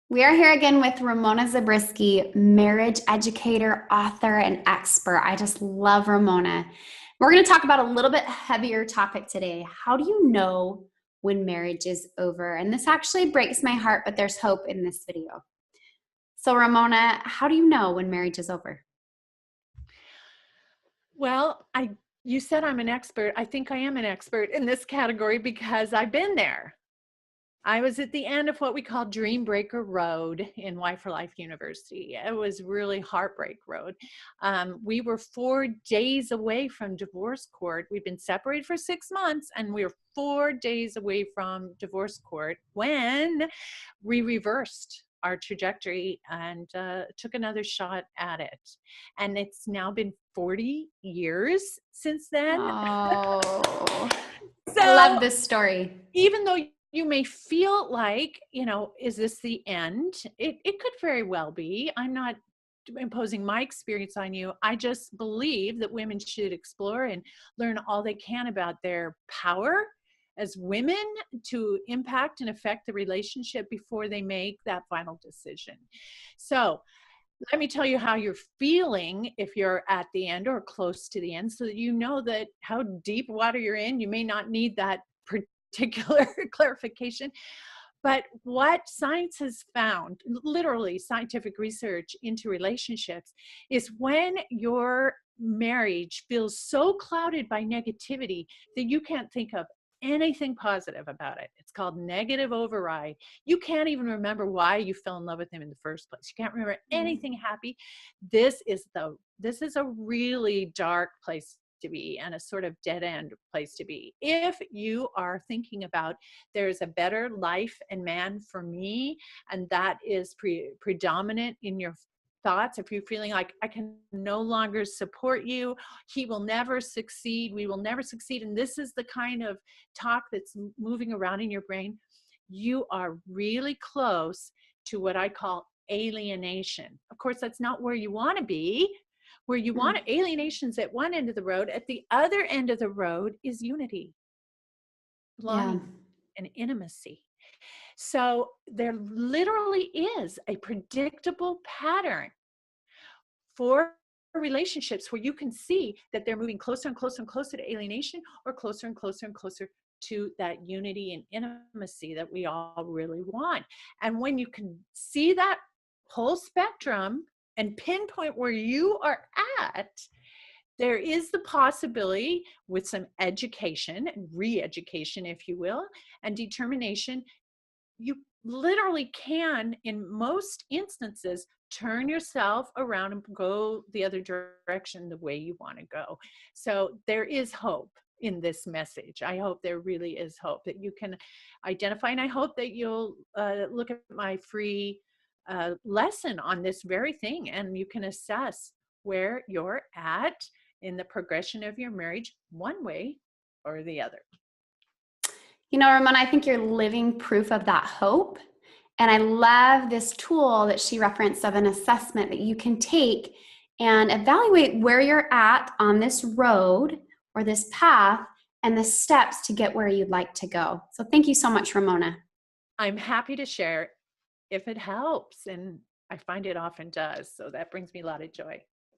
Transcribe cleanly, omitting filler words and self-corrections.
We are here again with Ramona Zabriskie, marriage educator, author, and expert. I just love Ramona. We're going to talk about a little bit heavier topic today. How do you know when marriage is over? And this actually breaks my heart, but there's hope in this video. So, Ramona, how do you know when marriage is over? Well, you said I'm an expert. I think I am an expert in this category because I've been there. I was at the end of what we call Dream Breaker Road in Y for Life University. It was really heartbreak road. We were 4 days away from divorce court. We'd been separated for 6 months, and we were 4 days away from divorce court when we reversed our trajectory and took another shot at it. And it's now been 40 years since then. Oh, I love So this story. even though you may feel like, is this the end? It could very well be. I'm not imposing my experience on you. I just believe that women should explore and learn all they can about their power as women to impact and affect the relationship before they make that final decision. So let me tell you how you're feeling if you're at the end or close to the end, so that you know that how deep water you're in. You may not need that particular clarification. But what science has found, literally scientific research into relationships, is when your marriage feels so clouded by negativity that you can't think of anything positive about it. It's called negative override. You can't even remember why you fell in love with him in the first place. You can't remember anything happy. This is a really dark place to be, and a sort of dead end place to be. If you are thinking about there's a better life and man for me, and that is predominant in your thoughts, if you're feeling like I can no longer support you, he will never succeed, we will never succeed, and this is the kind of talk that's moving around in your brain, you are really close to what I call alienation. Of course, that's not where you want to be. Where you want alienation's at one end of the road. At the other end of the road is unity, Yeah. belonging, and intimacy. So there literally is a predictable pattern for relationships where you can see that they're moving closer and closer and closer to alienation, or closer and closer and closer to that unity and intimacy that we all really want. And when you can see that whole spectrum and pinpoint where you are at, there is the possibility, with some education and re-education, if you will, and determination, you literally can, in most instances, turn yourself around and go the other direction the way you want to go. So there is hope in this message. I hope there really is hope that you can identify, and I hope that you'll look at my free lesson on this very thing, and you can assess where you're at in the progression of your marriage, one way or the other. You know, Ramona, I think you're living proof of that hope. And I love this tool that she referenced of an assessment that you can take and evaluate where you're at on this road or this path and the steps to get where you'd like to go. So thank you so much, Ramona. I'm happy to share if it helps, and I find it often does. So that brings me a lot of joy.